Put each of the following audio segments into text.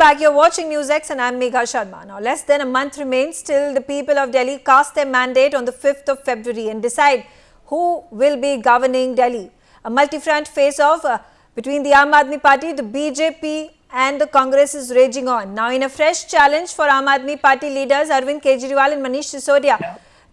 back. You're watching NewsX and I'm Megha Sharma. Now, less than a month remains till the people of Delhi cast their mandate on the 5th of February and decide who will be governing Delhi. A multi-front face-off between the Aam Aadmi Party, the BJP and the Congress is raging on. Now, in a fresh challenge for Aam Aadmi Party leaders Arvind, Kejriwal and Manish Sisodia,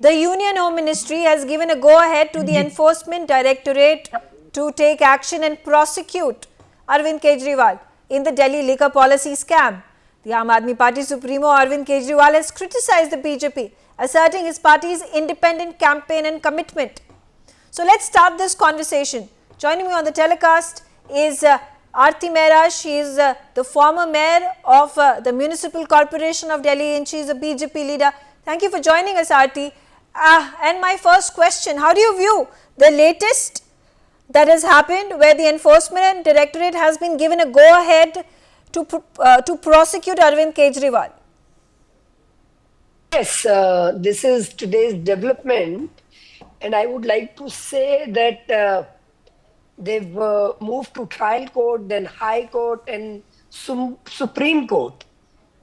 the Union Home Ministry has given a go-ahead to the Enforcement Directorate to take action and prosecute Arvind Kejriwal in the Delhi liquor policy scam. The Aam Aadmi Party Supremo Arvind Kejriwal has criticized the BJP, asserting his party's independent campaign and commitment. So let's start this conversation. Joining me on the telecast is Aarti Mehra. She is the former mayor of the Municipal Corporation of Delhi and she is a BJP leader. Thank you for joining us, Aarti. And my first question, how do you view the latest that has happened where the Enforcement Directorate has been given a go-ahead to prosecute Arvind Kejriwal? Yes, this is today's development and I would like to say that they've moved to trial court, then High Court and Supreme Court.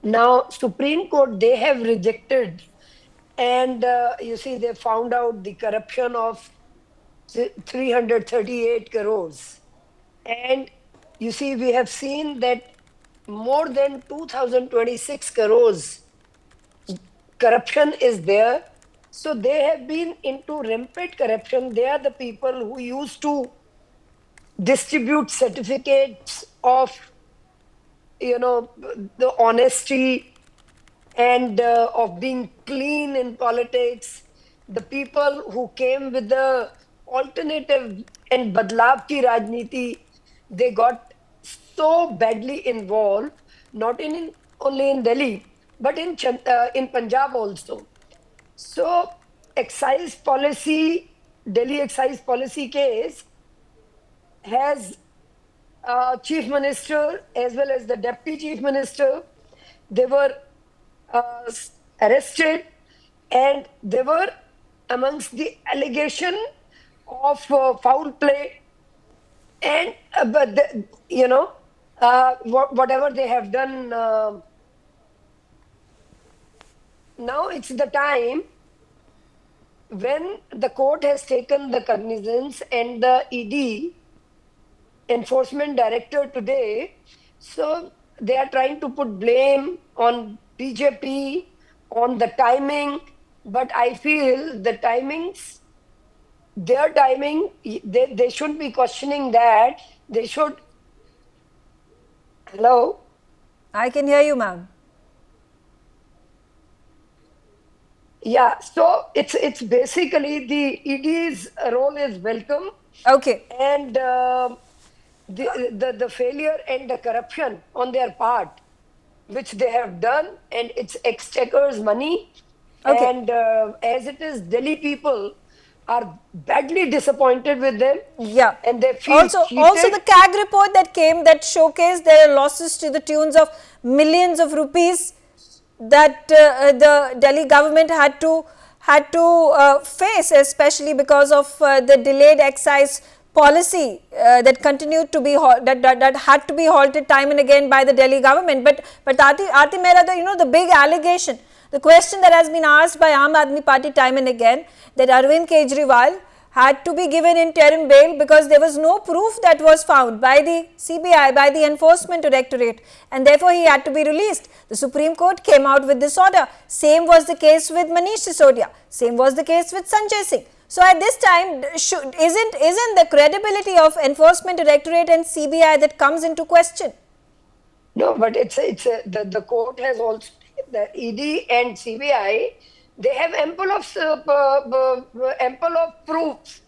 Now, Supreme Court, they have rejected and you see they found out the corruption of 338 crores. And you see, we have seen that more than 2026 crores corruption is there. So they have been into rampant corruption. They are the people who used to distribute certificates of, the honesty and of being clean in politics. The people who came with the alternative and Badlav ki Rajniti, they got so badly involved, not only in Delhi, but in Punjab also. So, excise policy, Delhi excise policy case has Chief Minister as well as the Deputy Chief Minister, they were arrested and they were amongst the allegation of foul play and whatever they have done. Now it's the time when the court has taken the cognizance and the ED, Enforcement Director today, so they are trying to put blame on BJP, on the timing, but I feel the timings, their timing, they shouldn't be questioning that. They should... Hello? I can hear you, ma'am. Yeah, so it's basically the ED's role is welcome. Okay. And the failure and the corruption on their part, which they have done, and it's exchequer's money. Okay. And as it is, Delhi people are badly disappointed with them. Yeah. And they feel also the CAG report that came that showcased their losses to the tunes of millions of rupees that the Delhi government had to face, especially because of the delayed excise policy that continued to be that had to be halted time and again by the Delhi government. But Aarti Mehra, the big allegation, the question that has been asked by Aam Aadmi Party time and again, that Arvind Kejriwal had to be given interim bail because there was no proof that was found by the CBI, by the Enforcement Directorate, and therefore he had to be released. The Supreme Court came out with this order. Same was the case with Manish Sisodia. Same was the case with Sanjay Singh. So at this time, isn't the credibility of Enforcement Directorate and CBI that comes into question? No, but the court has also, the ED and CBI, they have ample of proofs,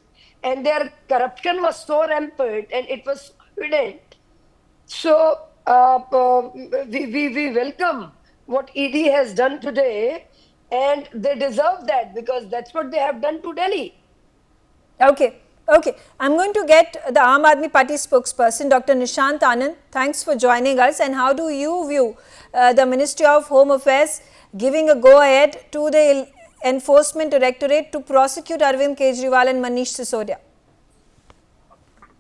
and their corruption was so rampant and it was evident. So we welcome what ED has done today, and they deserve that because that's what they have done to Delhi. Okay. I'm going to get the Aam Aadmi Party spokesperson, Dr. Nishant Anand. Thanks for joining us. And how do you view the Ministry of Home Affairs giving a go-ahead to the Enforcement Directorate to prosecute Arvind Kejriwal and Manish Sisodia?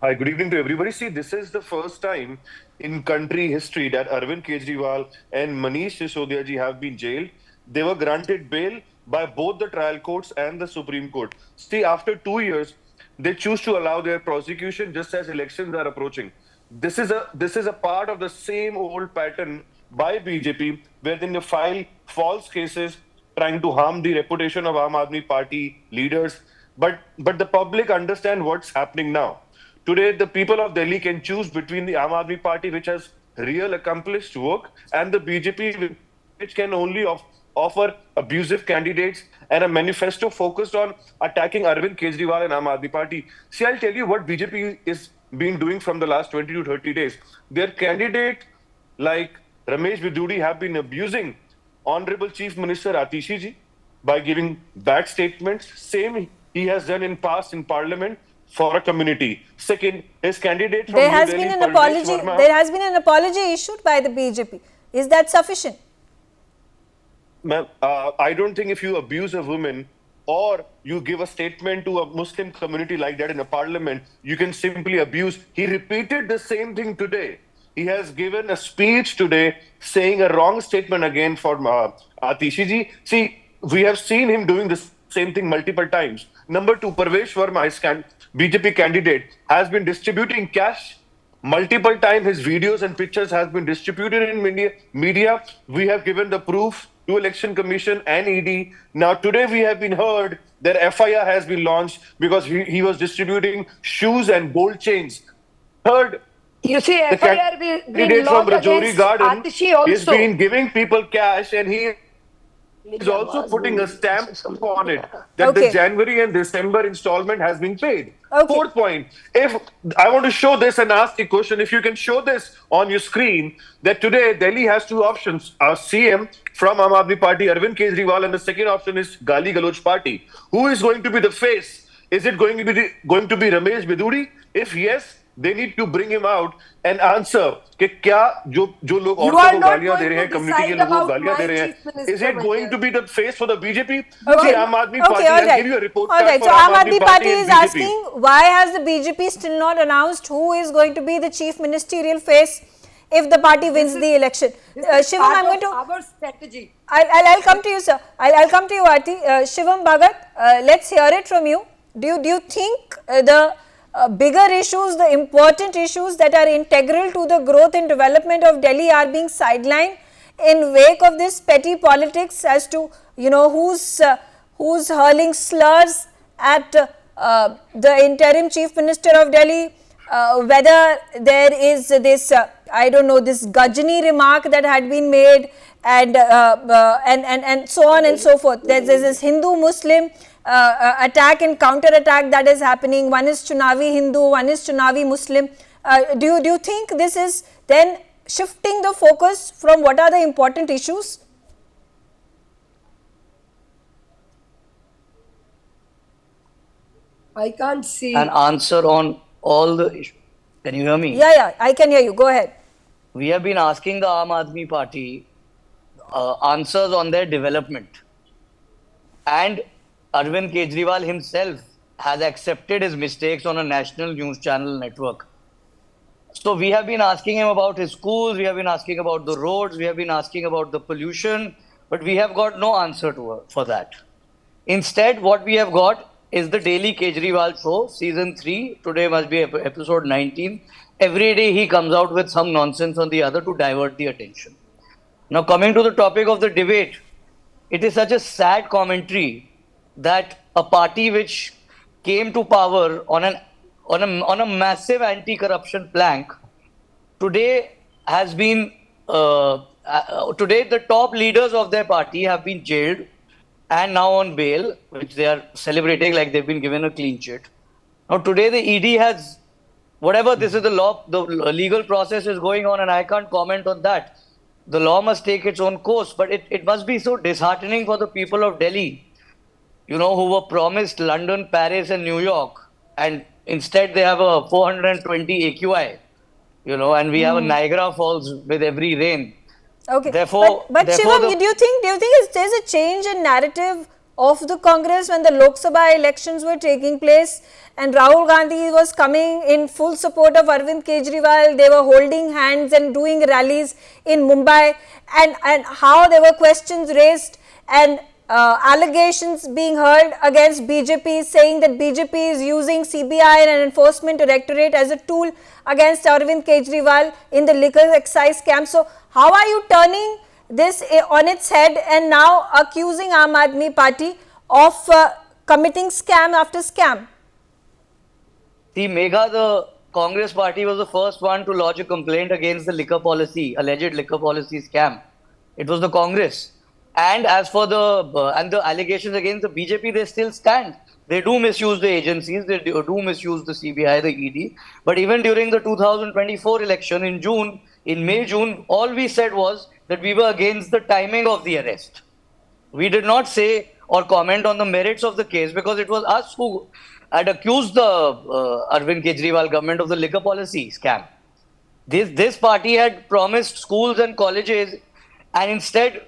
Hi, good evening to everybody. See, this is the first time in country history that Arvind Kejriwal and Manish Sisodia ji have been jailed. They were granted bail by both the trial courts and the Supreme Court. See, after 2 years, they choose to allow their prosecution just as elections are approaching. This is a part of the same old pattern by BJP, where they file false cases trying to harm the reputation of Aam Aadmi Party leaders. But the public understand what's happening now. Today, the people of Delhi can choose between the Aam Aadmi Party, which has real accomplished work, and the BJP, which can only offer abusive candidates and a manifesto focused on attacking Arvind Kejriwal and Aam Aadmi Party. See, I'll tell you what BJP is been doing from the last 20 to 30 days. Their candidate, like Ramesh Bidudi, have been abusing Honorable Chief Minister Atishi ji by giving bad statements. Same he has done in past in Parliament for a community. Second, his candidate from There New has Delhi, been an Parvesh apology. Verma, There has been an apology issued by the BJP. Is that sufficient? Ma'am, I don't think if you abuse a woman or you give a statement to a Muslim community like that in a parliament, you can simply abuse. He repeated the same thing today. He has given a speech today saying a wrong statement again for Atishi ji. See, we have seen him doing the same thing multiple times. Number two, Parvesh Verma, his BJP candidate, has been distributing cash multiple times. His videos and pictures has been distributed in media. We have given the proof to Election Commission and ED. Now today we have been heard that FIR has been launched because he was distributing shoes and gold chains. Third, You see, the FIR been candidate from lodged Rajouri against Garden Atishi also. is been giving people cash, and he is also putting a stamp on it that the Okay. January and December installment has been paid. Okay. Fourth point, if I want to show this and ask the question, if you can show this on your screen, that today Delhi has two options: a CM from Aam Aadmi Party, Arvind Kejriwal, and the second option is Gali Galoch Party. Who is going to be the face? Is it going to be Ramesh Biduri? If yes, they need to bring him out and answer कि क्या जो लोग औरतों को गालियां दे रहे हैं, community के लोगों को गालियां दे रहे हैं, is it going to be the face for the BJP? Okay. Aam Aadmi Okay, Party, all I'll right. give you a report All card right. for So Aam Aadmi Party and is BJP. asking, why has the BJP still not announced who is going to be the chief ministerial face if the party wins the election? Shivam, I'm going to. Our strategy. I'll come to you, sir. I'll come to you, Aarti. Shivam Bhagat, let's hear it from you. Do you think the bigger issues, the important issues that are integral to the growth and development of Delhi are being sidelined in wake of this petty politics as to, who's hurling slurs at the interim chief minister of Delhi, whether there is this, this gudgeony remark that had been made, and so on and so forth. There's this Hindu-Muslim attack and counter-attack that is happening. One is Chunavi Hindu, one is Chunavi Muslim. Do you think this is then shifting the focus from what are the important issues? I can't see. An answer on all the issues. Can you hear me? Yeah, I can hear you. Go ahead. We have been asking the Aam Aadmi Party answers on their development. And Arvind Kejriwal himself has accepted his mistakes on a national news channel network. So we have been asking him about his schools, we have been asking about the roads, we have been asking about the pollution, but we have got no answer for that. Instead, what we have got is the Daily Kejriwal Show, Season 3. Today must be episode 19. Every day he comes out with some nonsense on the other to divert the attention. Now coming to the topic of the debate, it is such a sad commentary that a party which came to power on a massive anti-corruption plank today has been today the top leaders of their party have been jailed and now on bail, which they are celebrating like they've been given a clean sheet. Now today the ED has, whatever this is the law, the legal process is going on and I can't comment on that. The law must take its own course, but it must be so disheartening for the people of Delhi, who were promised London, Paris and New York, and instead they have a 420 AQI, and we have a Niagara Falls with every rain. Okay. Therefore, but Shivam, do you think there's a change in narrative of the Congress when the Lok Sabha elections were taking place and Rahul Gandhi was coming in full support of Arvind Kejriwal. They were holding hands and doing rallies in Mumbai, and how there were questions raised and allegations being heard against BJP, saying that BJP is using CBI and Enforcement Directorate as a tool against Arvind Kejriwal in the liquor excise scam. So how are you turning this on its head and now accusing Aam Aadmi Party of committing scam after scam? See, Megha, the Congress party was the first one to lodge a complaint against the liquor policy, alleged liquor policy scam. It was the Congress. And as for the allegations against the BJP, they still stand. They do misuse the agencies, they do misuse the CBI, the ED. But even during the 2024 election in May, June, all we said was that we were against the timing of the arrest. We did not say or comment on the merits of the case because it was us who had accused the Arvind Kejriwal government of the liquor policy scam. This party had promised schools and colleges, and instead,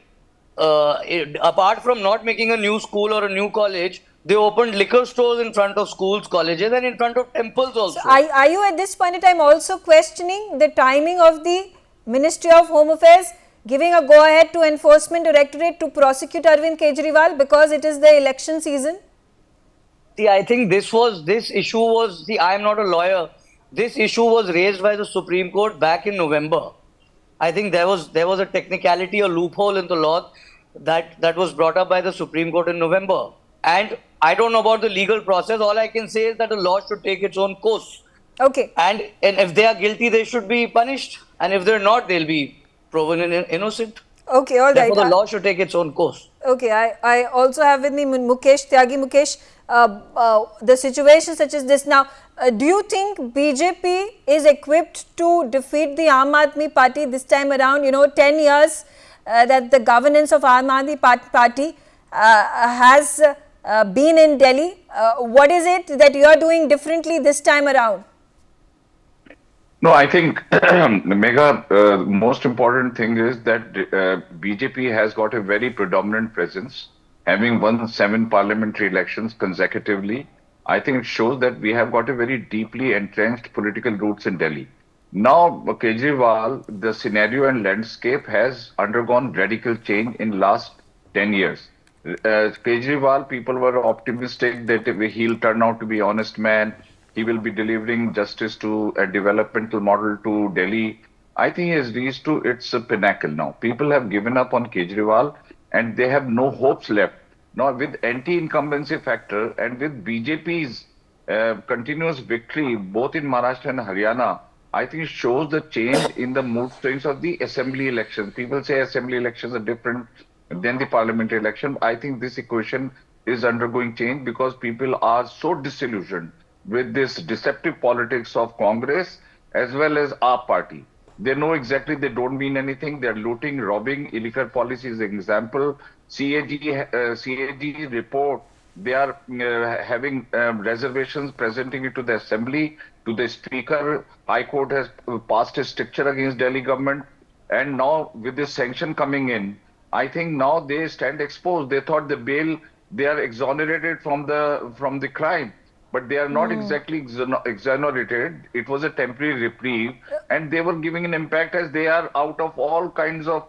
apart from not making a new school or a new college, they opened liquor stores in front of schools, colleges, and in front of temples also. So are you at this point in time also questioning the timing of the Ministry of Home Affairs giving a go-ahead to Enforcement Directorate to prosecute Arvind Kejriwal because it is the election season? See, I think this issue was, see, I am not a lawyer. This issue was raised by the Supreme Court back in November. I think there was a technicality, a loophole in the law that was brought up by the Supreme Court in November. And I don't know about the legal process. All I can say is that the law should take its own course. Okay. And if they are guilty, they should be punished. And if they're not, they'll be proven innocent. Okay, all right. Therefore, the law should take its own course. Okay, I also have with me Mukesh, Tyagi Mukesh, the situation such as this. Now, do you think BJP is equipped to defeat the Aam Aadmi Party this time around? 10 years that the governance of Aam Aadmi Party has been in Delhi. What is it that you are doing differently this time around? No, I think, Megha, most important thing is that BJP has got a very predominant presence, having won 7 parliamentary elections consecutively. I think it shows that we have got a very deeply entrenched political roots in Delhi. Now, Kejriwal, the scenario and landscape has undergone radical change in last 10 years. Kejriwal, people were optimistic that he'll turn out to be an honest man. He will be delivering justice to a developmental model to Delhi. I think he has reached to its pinnacle now. People have given up on Kejriwal and they have no hopes left. Now, with anti-incumbency factor and with BJP's continuous victory, both in Maharashtra and Haryana, I think it shows the change in the mood swings of the assembly elections. People say assembly elections are different than the parliamentary election. I think this equation is undergoing change because people are so disillusioned with this deceptive politics of Congress as well as our party. They know exactly they don't mean anything. They're looting, robbing. Illegal policy is an example. CAG report, they are having reservations, presenting it to the assembly, to the speaker. High Court has passed a stricture against Delhi government. And now with this sanction coming in, I think now they stand exposed. They thought the bail, they are exonerated from the crime. But they are not exactly exonerated. It was a temporary reprieve, and they were giving an impact as they are out of all kinds of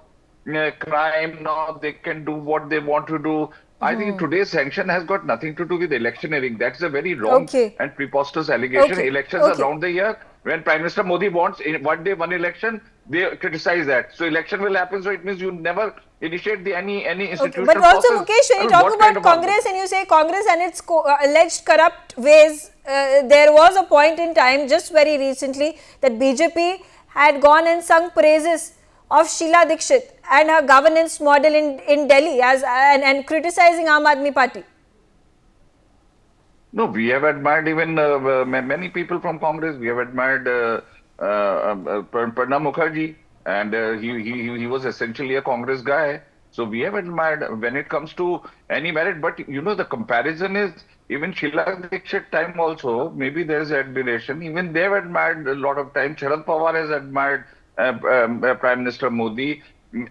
crime. Now they can do what they want to do. I think today's sanction has got nothing to do with electioneering. That's a very wrong and preposterous allegation. Elections are around the year. When Prime Minister Modi wants in one day one election, they criticize that. So election will happen. So it means you never initiate any institutional But also, process. Mukesh, when you talk about Congress and you say Congress and its alleged corrupt ways, there was a point in time just very recently that BJP had gone and sung praises of Sheila Dikshit and her governance model in Delhi and criticizing Aam Aadmi Party. No, we have admired even many people from Congress. We have admired Pranab Mukherjee, and he was essentially a Congress guy. So we have admired when it comes to any merit. But the comparison is even Sheila Dikshit time also. Maybe there is admiration. Even they have admired a lot of time. Sharad Pawar has admired Prime Minister Modi.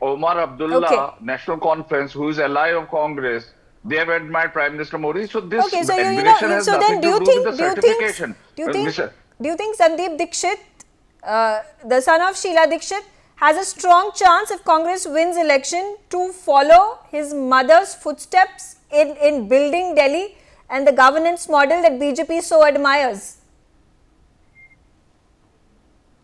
Omar Abdullah, National Conference, who is ally of Congress. They have admired Prime Minister Modi. So this Okay, so admiration has nothing to do with the certification. do you think Sandeep Dixit, the son of Sheila Dixit, has a strong chance if Congress wins election to follow his mother's footsteps in building Delhi and the governance model that BJP so admires?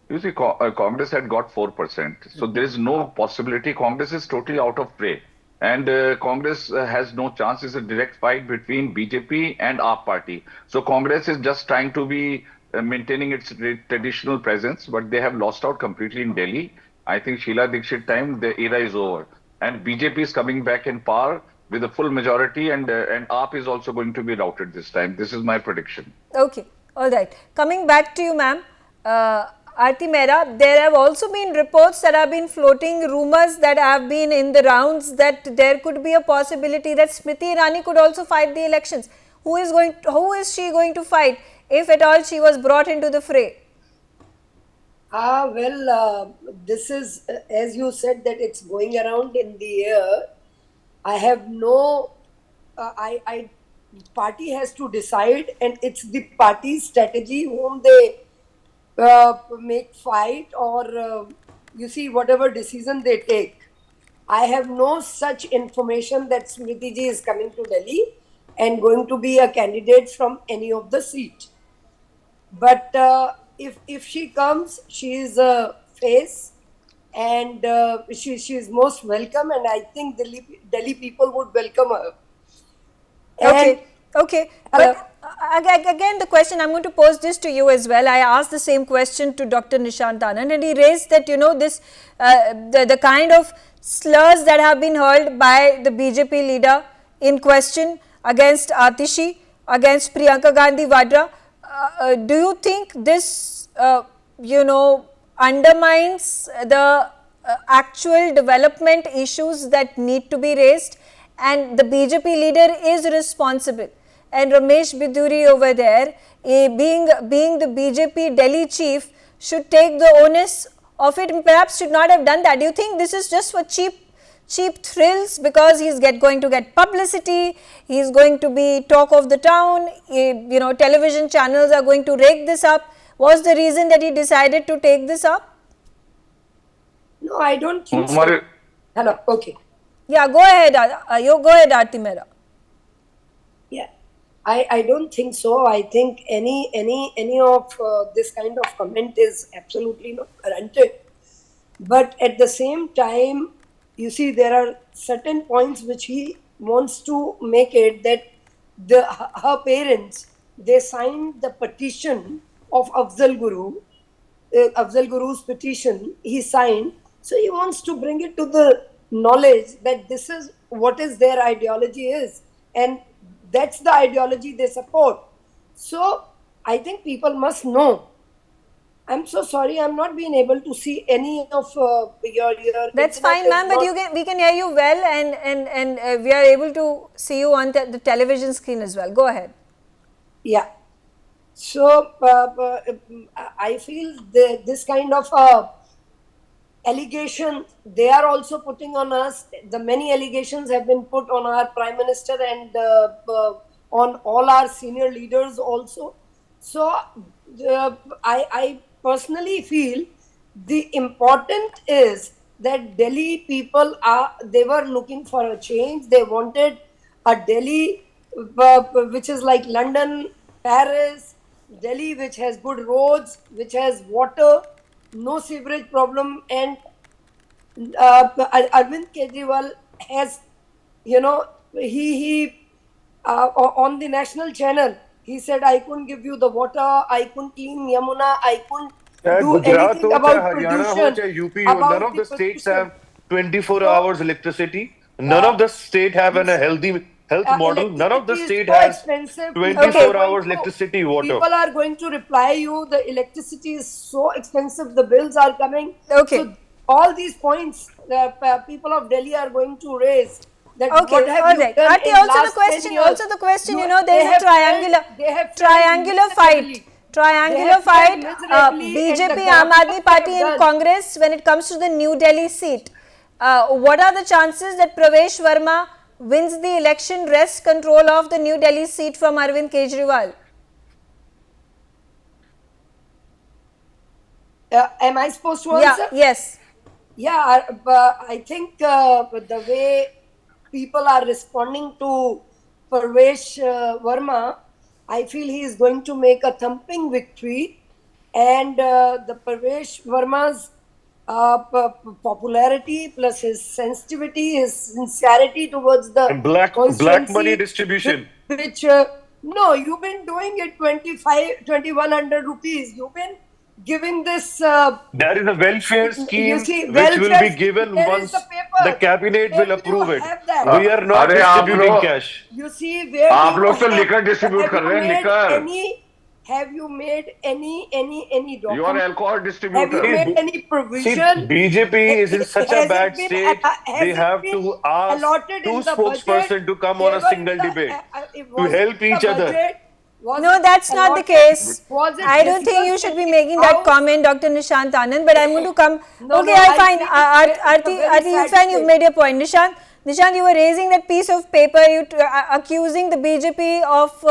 You see, Congress had got 4%. So there is no possibility. Congress is totally out of play. And Congress has no chance. It's a direct fight between BJP and Aam Party. So Congress is just trying to be maintaining its traditional presence, but they have lost out completely in Delhi. I think Sheila Dixit time, the era is over. And BJP is coming back in power with a full majority, and AAP is also going to be routed this time. This is my prediction. Okay, all right. Coming back to you, ma'am. Aarti Mehra, there have also been reports that have been floating, rumors that have been in the rounds that there could be a possibility that Smriti Irani could also fight the elections. Who is she going to fight if at all she was brought into the fray? This is, as you said, that it's going around in the air. I have no, party has to decide, and it's the party's strategy whom they make fight, or you see, whatever decision they take. I have no such information that Smriti ji is coming to Delhi and going to be a candidate from any of the seat. But if she comes, she is a face, and she is most welcome, and I think Delhi people would welcome her. Okay. But again, the question, I'm going to pose this to you as well. I asked the same question to Dr. Nishant Anand, and he raised that, this the kind of slurs that have been hurled by the BJP leader in question against Atishi, against Priyanka Gandhi Vadra. Do you think this, undermines the actual development issues that need to be raised, and the BJP leader is responsible? And Ramesh Biduri over there, being the BJP Delhi chief, should take the onus of it and perhaps should not have done that. Do you think this is just for cheap thrills because he's going to get publicity, he's going to be talk of the town, television channels are going to rake this up? Was the reason that he decided to take this up? No, I don't think so. Hello, okay. Yeah, go ahead, Aarti Mehra. Yeah, I don't think so. I think any of this kind of comment is absolutely not warranted. But at the same time, you see, there are certain points which he wants to make it that her parents, they signed the petition of Afzal Guru's petition, he signed. So he wants to bring it to the knowledge that this is what is their ideology is, and that's the ideology they support. So I think people must know. I'm so sorry, I'm not being able to see any of your. That's fine, ma'am, but we can hear you well, and we are able to see you on the television screen as well. Go ahead. Yeah. So I feel this kind of allegation they are also putting on us. The many allegations have been put on our Prime Minister and on all our senior leaders also. So I personally feel the important is that Delhi people they were looking for a change. They wanted a Delhi which is like London, Paris, Delhi which has good roads, which has water, no sewerage problem, and Arvind Kejriwal has, he on the national channel, he said, I couldn't give you the water, I couldn't clean Yamuna, I couldn't do anything about pollution. None of the states have 24 hours electricity. None of the state have a health model. None of the state has 24 hours electricity, water. People are going to reply you, the electricity is so expensive, the bills are coming. Okay. So all these points people of Delhi are going to raise. That okay, what have all you right. done Aarti, in also last the question, 10 years? there is a triangular fight. Triangular fight, BJP, Aam Aadmi Party and Congress when it comes to the New Delhi seat. What are the chances that Pravesh Verma wins the election wrests control of the New Delhi seat from Arvind Kejriwal? Am I supposed to answer? Yeah, yes. Yeah, I think the way people are responding to Parvesh Verma, I feel he is going to make a thumping victory, and the Parvesh Verma's popularity plus his sensitivity, his sincerity towards the And black constituency, money distribution. which no, you've been doing it 2100 rupees. You've been giving this. There is a welfare scheme You see, which will welfare be given there once is the paper. the cabinet Where will do you approve it. have that? We are not अरे आप distributing लोग- cash. You see, where आप do you लोग तो have- liquor distribute have कर you रहे हैं, made liquor. Have you made any document? You are alcohol Have you distributor. made any See, provision? BJP is in such a Has it bad been- state. has They it have been to ask allotted two in the spokespersons budget? to come on a Given single the- debate it to was help the each other. budget, was No, it that's not the allotted? case. Was it I don't think you should be making that How- comment, Dr. Nishant Anand, but I'm going to come. No, Okay, no, I'll I fine. think it's a Aarti, very you sad fine, you've state. made your point. Nishant, you were raising that piece of paper, accusing the BJP of,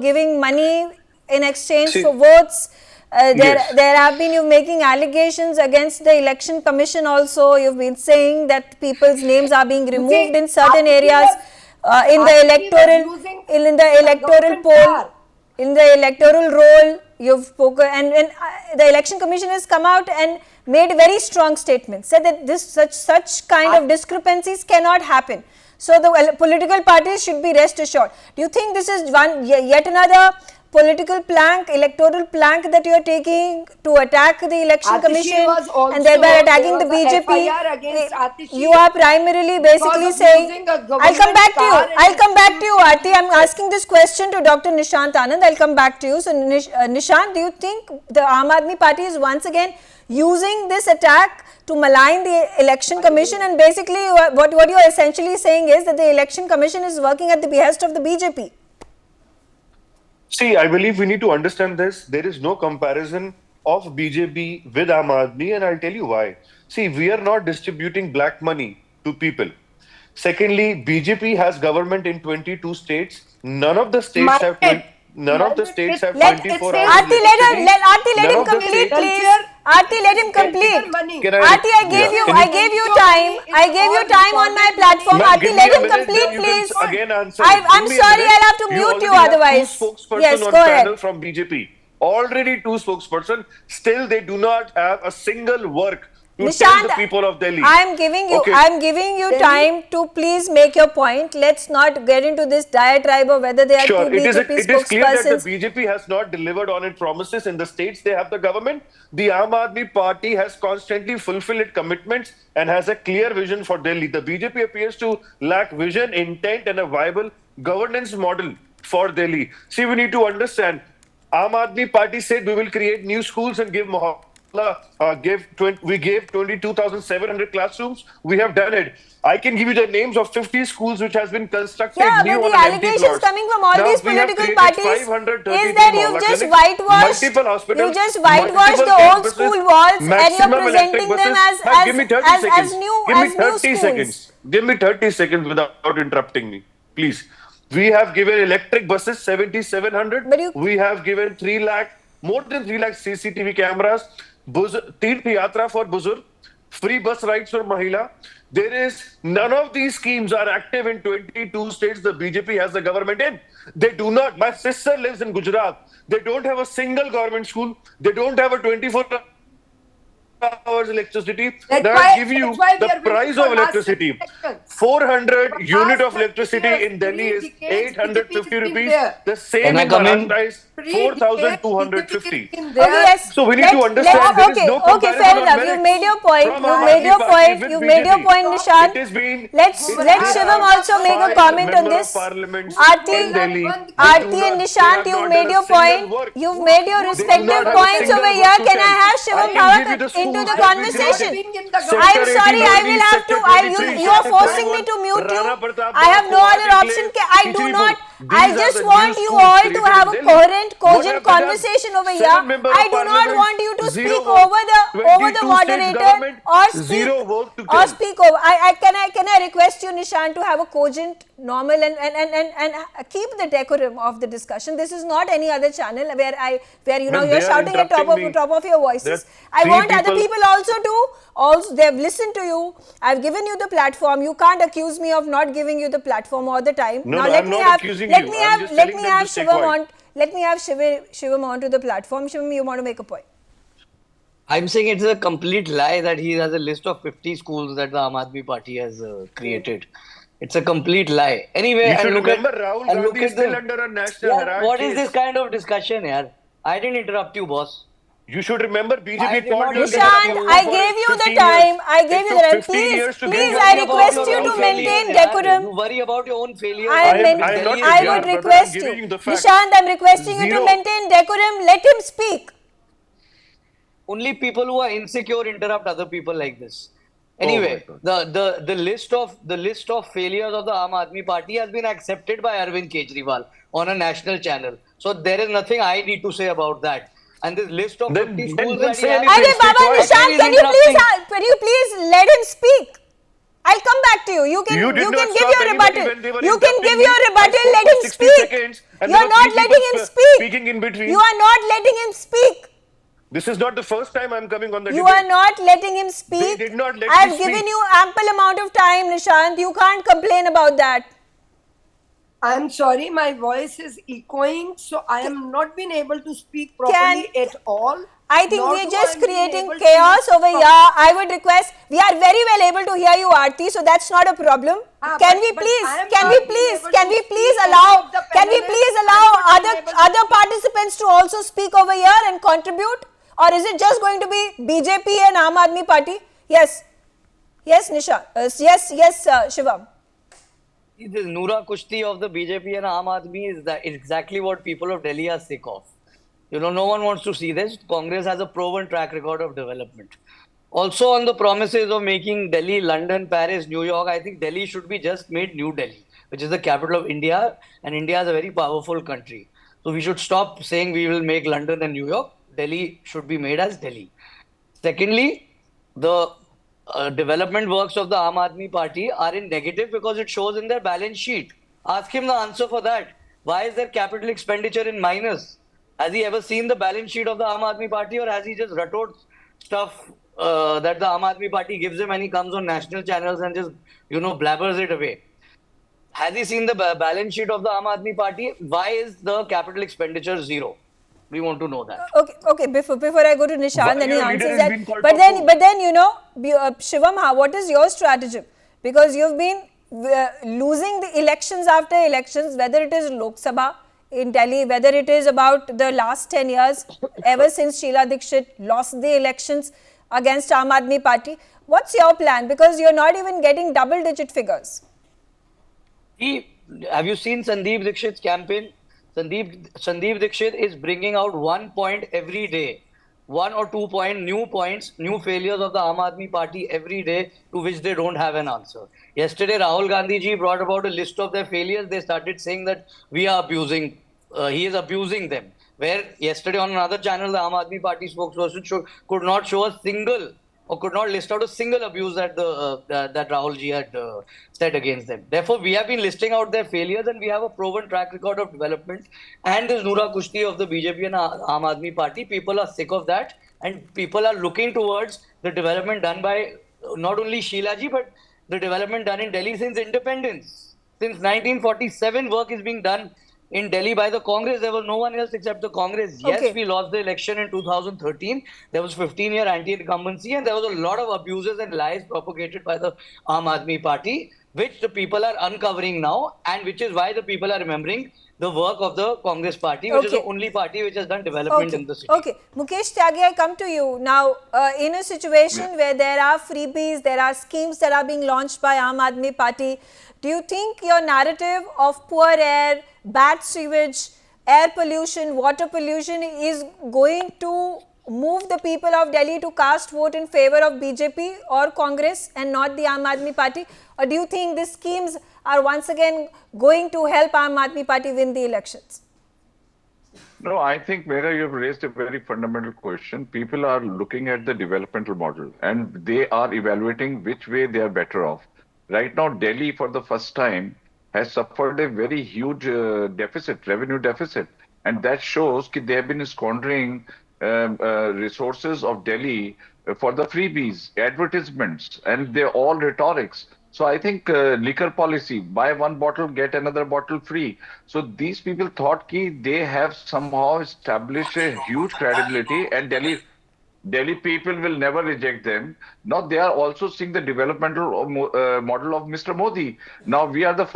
giving money in exchange See- for votes. Yes. There have been, you're making allegations against the election commission also. You've been saying that people's names are being removed in certain Aarti areas. In the Aarti was electoral, using in the electoral government poll, power. in the electoral roll, you've spoken, and when the election commission has come out and made very strong statements, said that such kind of discrepancies cannot happen. So the political parties should be rest assured. Do you think this is yet another political plank, electoral plank that you are taking to attack the election Atishi commission was also- and thereby attacking the there was a BJP? FIR against Atishi You are primarily basically of saying, using a I'll come government back to you. car and I'll come back to you, Aarti. I'm asking this question to Dr. Nishant Anand. I'll come back to you. So, Nishant, do you think the Aam Aadmi Party is once again using this attack to malign the election commission, and basically what you are essentially saying is that the election commission is working at the behest of the BJP? See, I believe we need to understand this. There is no comparison of BJP with Aam Aadmi, and I'll tell you why. See, we are not distributing black money to people. Secondly, BJP has government in 22 states. None of the states have 24 hours. Aarti, let him None of the complete, states- please. Aarti, let him complete. money. Can Aarti, I gave you time. I gave you time on my platform. Ma'am, Aarti, give let me a him minute, complete, then you can please. again answer. I'm Give me a sorry, minute. I'll have to mute already you have otherwise. Two spokespersons Yes, on go ahead. panel from BJP. Already two spokespersons. Still, they do not have a single work to tell the people of Delhi. I'm giving you time to please make your point. Let's not get into this diatribe of whether they are Sure, two it is BJP clear that the spokespersons. BJP has not delivered on its promises in the states they have the government. The Aam Aadmi Party has constantly fulfilled its commitments and has a clear vision for Delhi. The BJP appears to lack vision, intent, and a viable governance model for Delhi. See, we need to understand. Aam Aadmi Party said we will create new schools and give we gave 22,700 classrooms. We have done it. I can give you the names of 50 schools which has been constructed Yeah, new but on the an empty allegations plots. coming from all Now, these we have political created parties 533 is that you've Mohalla just clinics, whitewashed, multiple hospitals, you just whitewashed multiple the old campuses, school walls and you're maximum electric presenting them buses. as Now, give me 30 seconds. new Give me as 30 new schools. seconds. Give me 30 seconds without interrupting me, please. We have given electric buses 7,700. But you- We have given 3 lakh, more than 3 lakh CCTV cameras. Tirth Yatra for Buzurg, free bus rides for Mahila. There is none of these schemes are active in 22 states the BJP has the government in. They do not. My sister lives in Gujarat. They don't have a single government school. They don't have a 24 hours electricity. That's Now why- I give you that's why we the are waiting price for of electricity. last election. 400 For unit last of electricity 30 in Delhi years, is 3 850 decades rupees. there. The same Can I in come in? Maharashtra is 4,250. Okay, yes. So we need to understand there is no Okay, comparison fair on enough. merits You've made your point. from You've Aam made your Aadmi Party point. with You've made your BJP. point, Nishant. It has been. Let's Shivam also make a comment on this. Aarti and Nishant, you've made your point. You've made your respective points over here. Can I have Shivam Bhavak into the conversation? I'm sorry, I will have to. You are forcing me to mute you. I have no other option. I do not. I These are just the want new you schools all to created have in a Delhi. coherent, What cogent have they done? conversation over here. 7 member I of do not parliament, want you to zero speak work. over the 22 states moderator government, or speak zero work to or kill. speak over. Can I request you, Nishant, to have a cogent, normal and keep the decorum of the discussion. This is not any other channel where you know When you're they are shouting at top interrupting me, of your there voices. are I 3 want other people. people also they've listened to you. I've given you the platform. You can't accuse me of not giving you the platform all the time. No, Now no, let I'm me not have accusing let you. me I'm have just let telling me them to have stay Shivam quiet. on. Let me have Shivam onto the platform. Shivam, you want to make a point? I'm saying it's a complete lie that he has a list of 50 schools that the Aam Aadmi Party has created. It's a complete lie. Anyway, You should remember Rahul Gandhi is still the under a national yeah. Herald What is this case. kind of discussion, yaar? I didn't interrupt you, boss. You should remember I BJP did called not you on interrupt Nishant, leadership you. I for gave you the 15 time. years. I gave It you the took time. 15 years to get Please, You here. I worry about request your you Rahul to own Gandhi. failures, maintain yaar. You decorum. worry about your own failures. I I am not I your would yaar, brother. I'm request giving you, you the facts. Nishant. I'm requesting you to Zero. maintain decorum. Let him speak. Only people who are insecure interrupt other people like this. Oh my Anyway, God. the list of failures of the Aam Aadmi Party has been accepted by Arvind Kejriwal on a national channel. So there is nothing I need to say about that. And this list of 50 Then schools don't that he say has, anything. Arey Stay Baba quiet. Nishant, again he's interrupting. can you please let him speak? I'll come back to you. You You can did not give stop your anybody rebuttal. when they were You can give interrupting me. your I rebuttal. spoke Let for him 60 speak. seconds and You there are were not 3 people letting him speak. speaking in between. You are not letting him speak. This is not the first time I'm coming on the You are debate. not letting him They speak. did not let me I've given speak. you ample amount of time, Nishant. You can't complain about that. I'm sorry, my voice is echoing, so I am not been able to speak Can properly at all. I think Nor we're do just I been creating able to chaos over listen here. I would request, we are very well able to hear you, Aarti, so that's not a problem. Can we but please, I am not being able to speak. allow, Any of the can we please panelists, allow I'm not being able to other speak. participants to also speak over here and contribute? Or is it just going to be BJP and Aam Aadmi Party? Yes. Yes, Nisha. Shivam. This Noora Kushti of the BJP and Aam Aadmi is that exactly what people of Delhi are sick of. You know, no one wants to see this. Congress has a proven track record of development. Also, on the promises of making Delhi, London, Paris, New York, I think Delhi should be just made New Delhi, which is the capital of India, and India is a very powerful country. So we should stop saying we will make London and New York. Delhi should be made as Delhi. Secondly, the development works of the Aam Aadmi Party are in negative because it shows in their balance sheet. Ask him the answer for that. Why is their capital expenditure in minus? Has he ever seen the balance sheet of the Aam Aadmi Party, or has he just rattled stuff that the Aam Aadmi Party gives him and he comes on national channels and just, blabbers it away? Has he seen the balance sheet of the Aam Aadmi Party? Why is the capital expenditure zero? We want to know that. Okay. Before I go to Nishant, then he Your leader answers has that. been called But Papu. then Shivam, what is your stratagem? Because you've been losing the elections after elections, whether it is Lok Sabha in Delhi, whether it is about the last 10 years, ever since Sheila Dikshit lost the elections against Aam Aadmi Party. What's your plan? Because you're not even getting double-digit figures. Have you seen Sandeep Dikshit's campaign? Sandeep Dikshit is bringing out 1 point every day. 1 or 2 new points, new failures of the Aam Aadmi Party every day to which they don't have an answer. Yesterday, Rahul Gandhi ji brought about a list of their failures. They started saying that he is abusing them. Where yesterday on another channel, the Aam Aadmi Party spokesperson could not show a single or could not list out a single abuse that that Rahul ji had said against them. Therefore, we have been listing out their failures, and we have a proven track record of development. And this Noora Kushti of the BJP and Aam Aadmi Party, people are sick of that, and people are looking towards the development done by not only Sheila ji, but the development done in Delhi since independence. Since 1947, work is being done in Delhi by the Congress. There was no one else except the Congress. Yes, Okay. we lost the election in 2013. There was 15-year anti-incumbency, and there was a lot of abuses and lies propagated by the Aam Aadmi Party, which the people are uncovering now, and which is why the people are remembering the work of the Congress Party, which is the only party which has done development in the city. Okay. Mukesh Tyagi, I come to you. Now, in a situation where there are freebies, there are schemes that are being launched by Aam Aadmi Party, do you think your narrative of poor air, bad sewage, air pollution, water pollution is going to move the people of Delhi to cast vote in favor of BJP or Congress and not the Aam Aadmi Party? Or do you think these schemes are once again going to help Aam Aadmi Party win the elections? No, I think, Megha, you've raised a very fundamental question. People are looking at the developmental model and they are evaluating which way they are better off. Right now, Delhi, for the first time, has suffered a very huge deficit, revenue deficit. And that shows that they have been squandering resources of Delhi for the freebies, advertisements, and they're all rhetorics. So I think liquor policy, buy one bottle, get another bottle free. So these people thought ki they have somehow established a huge credibility and Delhi people will never reject them. Now they are also seeing the developmental model of Mr. Modi. Now we are the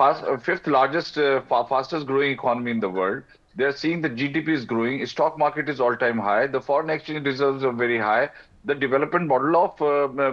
fifth largest, fastest growing economy in the world. They are seeing the GDP is growing, stock market is all-time high, the foreign exchange reserves are very high. The development model of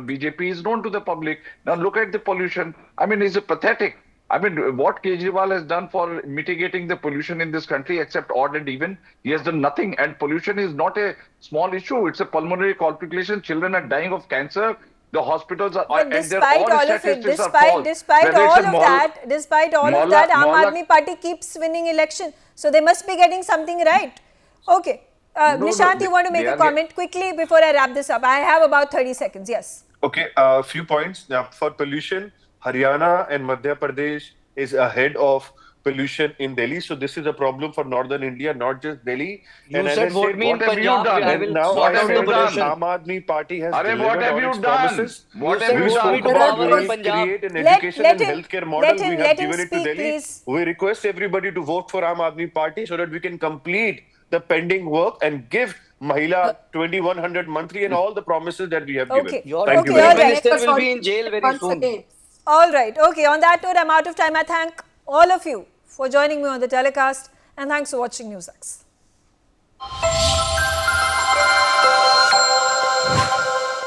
BJP is known to the public. Now look at the pollution. I mean, it's pathetic. I mean, what Kejriwal has done for mitigating the pollution in this country, except odd and even, he has done nothing. And pollution is not a small issue. It's a pulmonary complication. Children are dying of cancer. The hospitals are, But and despite all all of it, statistics are despite false. despite Whether it's all a of mall- that, despite all of Molla- that, Aam Molla- Aadmi Party keeps winning election. So they must be getting something right. Okay. No, Nishant, you want to make they a are comment quickly before I wrap this up? I have about 30 seconds. Yes. Okay, a few points. Now, for pollution, Haryana and Madhya Pradesh is ahead of pollution in Delhi. So this is a problem for northern India, not just Delhi. You and as said I vote said, me in what have you Punjab. done? I and will now sort I out the said that pollution. Aam Aadmi Party has Arre, delivered what have on you its done? promises. What You have said you We vote done? me spoke to about power in ways Punjab. create an Let- education let and him- healthcare let model. him- We let have him given it to speak, Delhi. please. We request everybody to vote for Aam Aadmi Party so that we can complete the pending work and give Mahila 2100 monthly and all the promises that we have given. Okay. Your Thank you Okay, very all much. right. minister will be in jail very Once soon. again. All right. Okay. On that note, I'm out of time. I thank all of you for joining me on the telecast and thanks for watching NewsX.